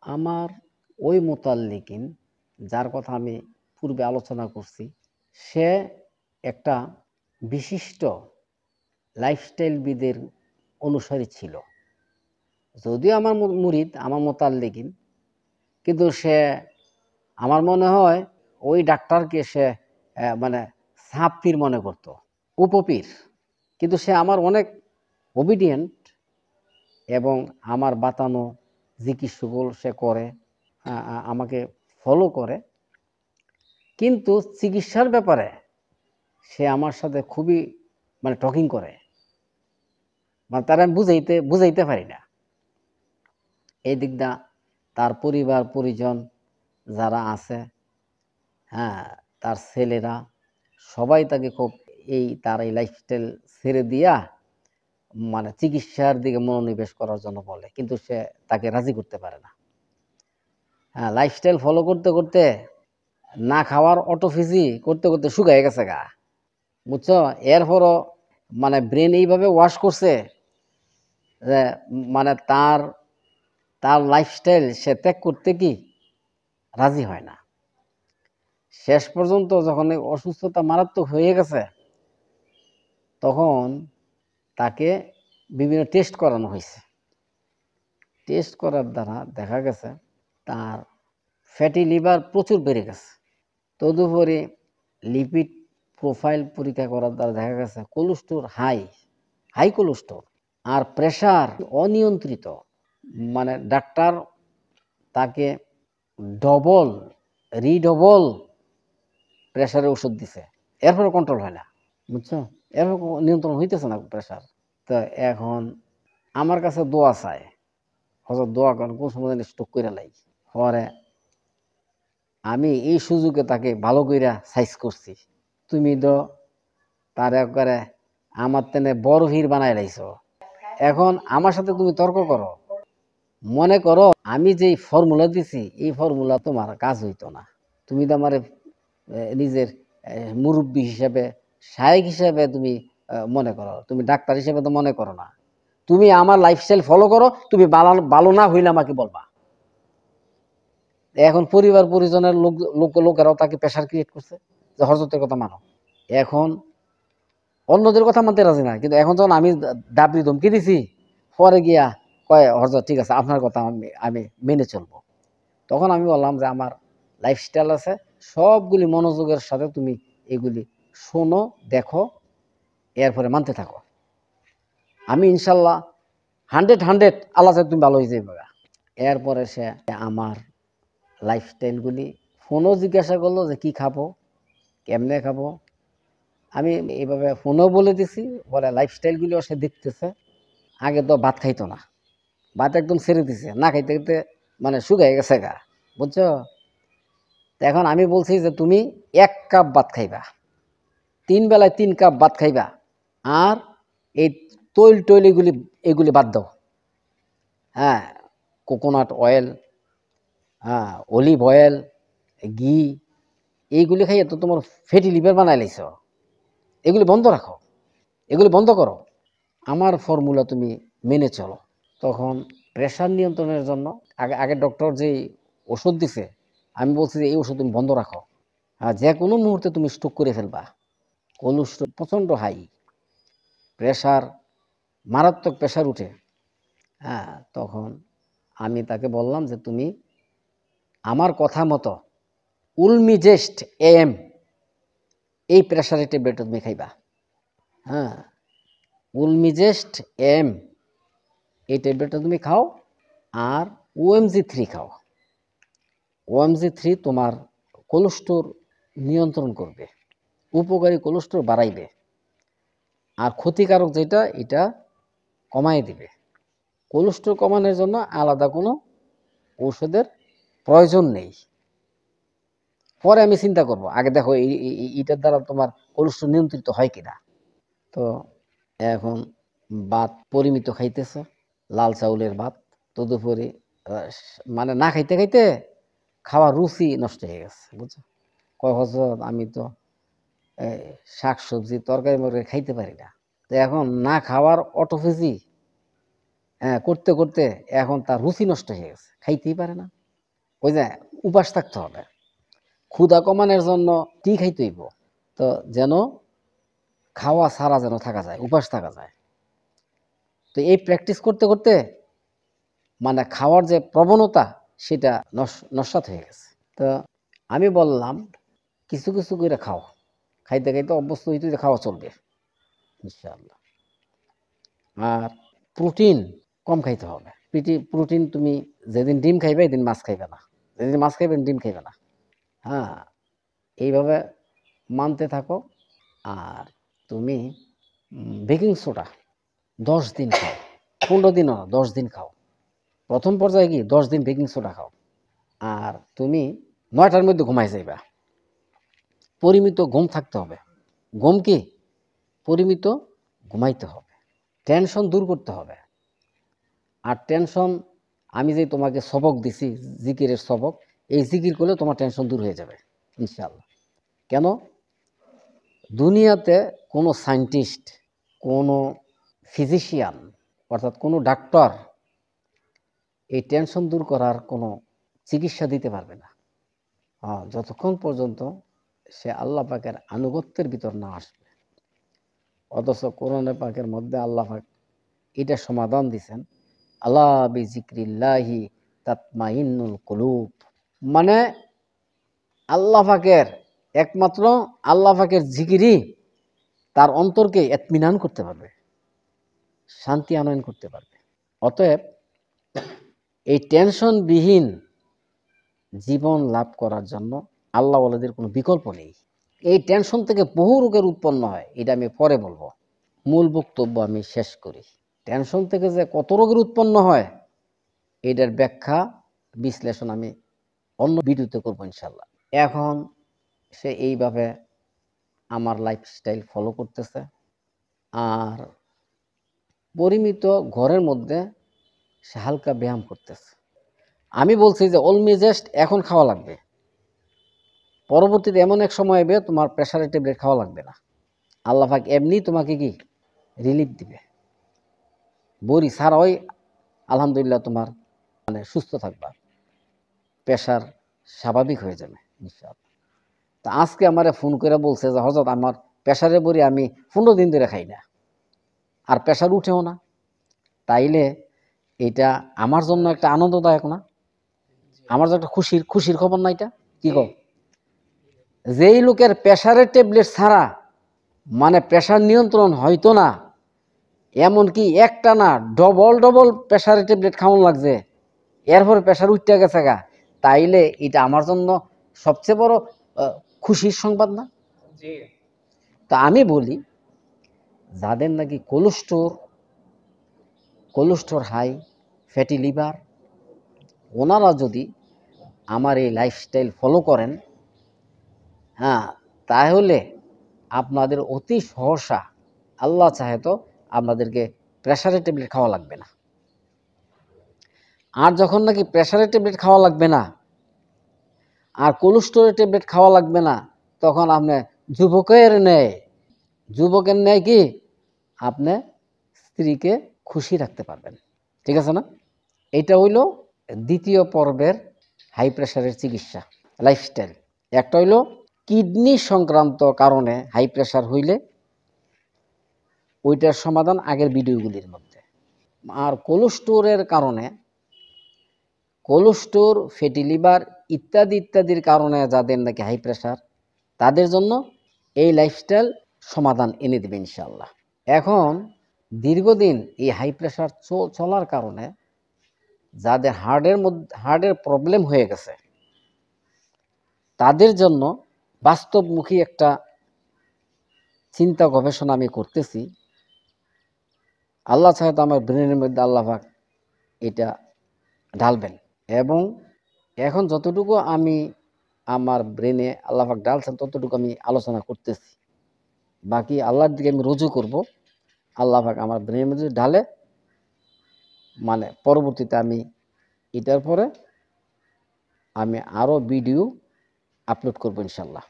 আমার ওই মুতাল্লিকিন যার কথা আমি পূর্বে আলোচনা করছি, সে একটা বিশিষ্ট লাইফস্টাইলবিদের অনুসারী ছিল। যদিও আমার মুরিদ, আমার মুতাল্লিকিন, কিন্তু সে আমার মনে হয় ওই ডাক্তারকে সে মানে সাপ পীর মনে করত, উপপীর। কিন্তু সে আমার অনেক ওবিডিয়েন্ট এবং আমার বাতানো জিকির সে করে, আমাকে ফলো করে। কিন্তু চিকিৎসার ব্যাপারে সে আমার সাথে খুবই টকিং করে, তারা আমি বুঝাইতে পারি না। এই দিকটা তার পরিবার পরিজন যারা আছে, হ্যাঁ, তার ছেলেরা সবাই তাকে খুব তার এই লাইফস্টাইল ছেড়ে দিয়া চিকিৎসার দিকে মনোনিবেশ করার জন্য বলে, কিন্তু সে তাকে রাজি করতে পারে না। হ্যাঁ, লাইফস্টাইল ফলো করতে করতে, না খাওয়ার অটোফিজি করতে করতে শুকায় গেছে গা, বুঝছো? এরপরও ব্রেন এইভাবে ওয়াশ করছে যে তার তার লাইফস্টাইল সে ত্যাগ করতে কি রাজি হয় না। শেষ পর্যন্ত যখন অসুস্থতা মারাত্মক হয়ে গেছে, তখন তাকে বিভিন্ন টেস্ট করানো হয়েছে। টেস্ট করার দ্বারা দেখা গেছে তার ফ্যাটি লিভার প্রচুর বেড়ে গেছে। তদুপরি লিপিড প্রোফাইল পরীক্ষা করার দ্বারা দেখা গেছে কোলেস্টোর হাই কোলেস্টোর, আর প্রেশার অনিয়ন্ত্রিত। ডাক্তার তাকে রিডবল প্রেশারের ওষুধ দিছে, এরপরে কন্ট্রোল হয় না, বুঝছো? এরপর নিয়ন্ত্রণ হইতেছে না প্রেশার। তো এখন আমার কাছে দোয়া চায়, হজরত দোয়া করেন কোন সময় স্ট্রোক করে লাই। পরে আমি এই সুযোগে তাকে ভালো কইরা সাইজ করছি। তুমি তো তার একবারে আমার তেনে বড় ভিড় বানাই লাইছো। এখন আমার সাথে তুমি তর্ক করো, মনে করো আমি যেই ফর্মুলা দিছি এই ফর্মুলা তোমার কাজ হইতো না। তুমি তো আমার নিজের মুরব্বী হিসেবে, শায়েক হিসেবে তুমি মনে করো, তুমি ডাক্তার হিসেবে তো মনে করো না। তুমি আমার লাইফস্টাইল ফলো করো, তুমি ভালো না হইলে আমাকে বলবা। এখন পরিবার পরিজনের লোকেরাও তাকে প্রেশার ক্রিয়েট করছে যে হযরতের কথা মানো। এখন অন্যদের কথা মানতে রাজি না, কিন্তু এখন যখন আমি দাবি ধমকি দিছি, পরে গিয়া কয় হযরত ঠিক আছে, আপনার কথা আমি মেনে চলবো। তখন আমি বললাম যে আমার লাইফস্টাইল আছে, সবগুলি মনোযোগের সাথে তুমি এগুলি শোনো, দেখো, এরপরে মানতে থাকো। আমি ইনশাল্লাহ 100 আল্লাহ চাই তুমি ভালো হয়ে যাবে। এরপরে সে আমার লাইফস্টাইলগুলি ফোনও জিজ্ঞাসা করলো যে কি খাবো, কেমনে খাবো। আমি এইভাবে ফোনও বলে দিছি, বলে লাইফস্টাইলগুলিও সে দেখতেছে। আগে তো ভাত খাইতো না, ভাত একদম ছেড়ে দিছে, না খাইতে খাইতে শুকাই গেছে গা, বুঝছো? এখন আমি বলছি যে তুমি 1 কাপ ভাত খাইবা, 3 বেলায় 3 কাপ ভাত খাইবা, আর এই তৈল এগুলি বাদ দাও। হ্যাঁ, কোকোনাট অয়েল, হ্যাঁ, অলিভ অয়েল, ঘি, এইগুলি খাইয়ে তো তোমার ফ্যাটি লিভার বানাই লাইছ। এগুলি বন্ধ রাখো, এগুলি বন্ধ করো, আমার ফর্মুলা তুমি মেনে চলো। তখন প্রেশার নিয়ন্ত্রণের জন্য আগে ডক্টর যে ওষুধ দিছে, আমি বলছি যে এই ওষুধ তুমি বন্ধ রাখো, আর যে কোনো মুহূর্তে তুমি স্ট্রোক করে ফেলবা। কোলেস্ট্রল প্রচণ্ড হাই, প্রেশার, মারাত্মক প্রেশার উঠে। হ্যাঁ, তখন আমি তাকে বললাম যে তুমি আমার কথা মতো উলমিজেস্ট এম এই প্রেশারের ট্যাবলেটটা তুমি খাইবা। হ্যাঁ, উলমিজেস্ট এম এই ট্যাবলেটটা তুমি খাও, আর OMG3 খাও। OMG3 তোমার কোলেস্ট্রল নিয়ন্ত্রণ করবে, উপকারী কোলেস্ট্রল বাড়াইবে, আর ক্ষতিকারক যেটা এটা কমাই দিবে। কোলেস্ট্রল কমানোর জন্য আলাদা কোনো ঔষধের প্রয়োজন নেই। পরে আমি চিন্তা করব, আগে দেখো এইটার দ্বারা তোমার কোলেস্ট্রল নিয়ন্ত্রিত হয় কিনা। তো এখন ভাত পরিমিত খাইতেছে, লাল চাউলের ভাত। তদুপরি না খাইতে খাইতে খাওয়ার রুচি নষ্ট হয়ে গেছে, বুঝছো? কয় হজরত আমি তো শাক সবজি তরকারি মরকারি খাইতে পারি না। তো এখন না খাওয়ার অটোফিজি হ্যাঁ, করতে করতে এখন তার রুচি নষ্ট হয়ে গেছে, খাইতেই পারে না। ওই যে উপাস থাকতে হবে, ক্ষুধা কমানোর জন্য টি খাইতে হইব, তো যেন খাওয়া ছাড়া যেন থাকা যায়, উপাস থাকা যায়। তো এই প্র্যাকটিস করতে করতে মানে খাওয়ার যে প্রবণতা সেটা নস্যাৎ হয়ে গেছে। তো আমি বললাম কিছু কিছু করে খাও, খাইতে খাইতে অভ্যস্ত হইতে হইতে খাওয়া চলবে ইনশাআল্লাহ। আর প্রোটিন কম খাইতে হবে। প্রোটিন তুমি যেদিন ডিম খাইবে এদিন মাছ খাইবে না, যেদিন মাছ খাইবে ডিম খাইবে না। হ্যাঁ, এইভাবে মানতে থাকো। আর তুমি বেকিং সোডা 10 দিন খাও, 15 দিন না, 10 দিন খাও। প্রথম পর্যায়ে কি 10 দিন বেকিং সোডা খাও। আর তুমি 9টার মধ্যে ঘুমাই যাইবা। পরিমিত ঘুম থাকতে হবে। ঘুম কি পরিমিত ঘুমাইতে হবে। টেনশন দূর করতে হবে। আর টেনশন আমি যে তোমাকে সবক দিছি, জিকিরের সবক, এই জিকির করলে তোমার টেনশন দূর হয়ে যাবে ইনশাআল্লাহ। কেন? দুনিয়াতে কোনো সায়েন্টিস্ট, কোনো ফিজিশিয়ান অর্থাৎ কোনো ডাক্তার এই টেনশন দূর করার কোনো চিকিৎসা দিতে পারবে না যতক্ষণ পর্যন্ত সে আল্লাহ পাকের আনুগত্যের ভিতর না আসবে। অথচ কোরআনে পাকের মধ্যে আল্লাহ পাক এটা সমাধান দিছেন, আলা বিজিক্রিল্লাহি তাতমাইন্নুল কুলুব। মানে আল্লাহ পাকের একমাত্র আল্লাহ পাকের জিকিরই তার অন্তরকে ইতমিনান করতে পারবে, শান্তি আনয়ন করতে পারবে। অতএব এই টেনশনবিহীন জীবন লাভ করার জন্য আল্লাহ ওয়ালাদের কোনো বিকল্প নেই। এই টেনশন থেকে বহু রোগের উৎপন্ন হয়, এটা আমি পরে বলবো। মূল বক্তব্য আমি শেষ করি। টেনশন থেকে যে কত রোগের উৎপন্ন হয় এটার ব্যাখ্যা বিশ্লেষণ আমি অন্য ভিডিওতে করবো ইনশাল্লাহ। এখন সে এইভাবে আমার লাইফস্টাইল ফলো করতেছে। আর পরিমিত ঘরের মধ্যে সে হালকা ব্যায়াম করতেছে। আমি বলছি যে অলমিজেস্ট এখন খাওয়া লাগবে, পরবর্তীতে এমন এক সময় হবে তোমার প্রেশারের ট্যাবলেট খাওয়া লাগবে না। আল্লাহ পাক এমনি তোমাকে কি রিলিফ দিবে, বড়ি ছাড়াই আলহামদুলিল্লাহ তোমার মানে সুস্থ থাকবা, প্রেশার স্বাভাবিক হয়ে যাবে ইনশাআল্লাহ। তা আজকে আমারে ফোন করে বলছে যে হযরত আমার প্রেশারের বড়ি আমি 15 দিন ধরে খাই না, আর প্রেশার উঠেও না। তাইলে এটা আমার জন্য একটা আনন্দদায়ক না? আমার জন্য একটা খুশির খবর না এটা? কি কও? যেই লোকের প্রেশারের ট্যাবলেট ছাড়া মানে প্রেশার নিয়ন্ত্রণ হয়তো না, এমনকি একটা না ডবল প্রেশারের ট্যাবলেট খাওয়ানো লাগছে, এরপরে প্রেশার উঠতে গেছে গা, তাইলে এটা আমার জন্য সবচেয়ে বড় খুশির সংবাদ না? তা আমি বলি যাদের নাকি কোলেস্টোর হাই, ফ্যাটি লিভার, ওনারা যদি আমার এই লাইফস্টাইল ফলো করেন, হ্যাঁ, তাহলে আপনাদের অতি সহসা আল্লাহ চাহে তো আপনাদেরকে প্রেশারের ট্যাবলেট খাওয়া লাগবে না। আর যখন নাকি প্রেশারের ট্যাবলেট খাওয়া লাগবে না আর কোলেস্টোরের ট্যাবলেট খাওয়া লাগবে না, তখন আপনি যুবকের ন্যায় কি আপনি স্ত্রীকে খুশি রাখতে পারবেন। ঠিক আছে না? এটা হইল দ্বিতীয় পর্বের হাই প্রেশারের চিকিৎসা লাইফস্টাইল। একটা হইল কিডনি সংক্রান্ত কারণে হাই প্রেশার হইলে ওইটার সমাধান আগের ভিডিওগুলির মধ্যে। আর কোলেস্টোরের কারণে, কোলেস্টোর, ফ্যাটি লিভার ইত্যাদির কারণে যাদের নাকি হাই প্রেশার, তাদের জন্য এই লাইফস্টাইল সমাধান এনে দেবে ইনশাআল্লাহ। এখন দীর্ঘদিন এই হাই প্রেশার চলার কারণে যাদের হার্টের প্রবলেম হয়ে গেছে, তাদের জন্য বাস্তবমুখী একটা চিন্তা গবেষণা আমি করতেছি। আল্লাহ চাহে তো আমার ব্রেনের মধ্যে আল্লাহ পাক এটা ঢালবেন। এবং এখন যতটুকু আমি আমার ব্রেনে আল্লাহ পাক ঢালছেন ততটুকু আমি আলোচনা করতেছি, বাকি আল্লাহর দিকে আমি রুজু করব। আল্লাহ পাক আমার ব্রেনের মধ্যে ঢালে মানে পরবর্তীতে আমি এটার পরে আমি আরও ভিডিও আপলোড করবো ইনশাল্লাহ।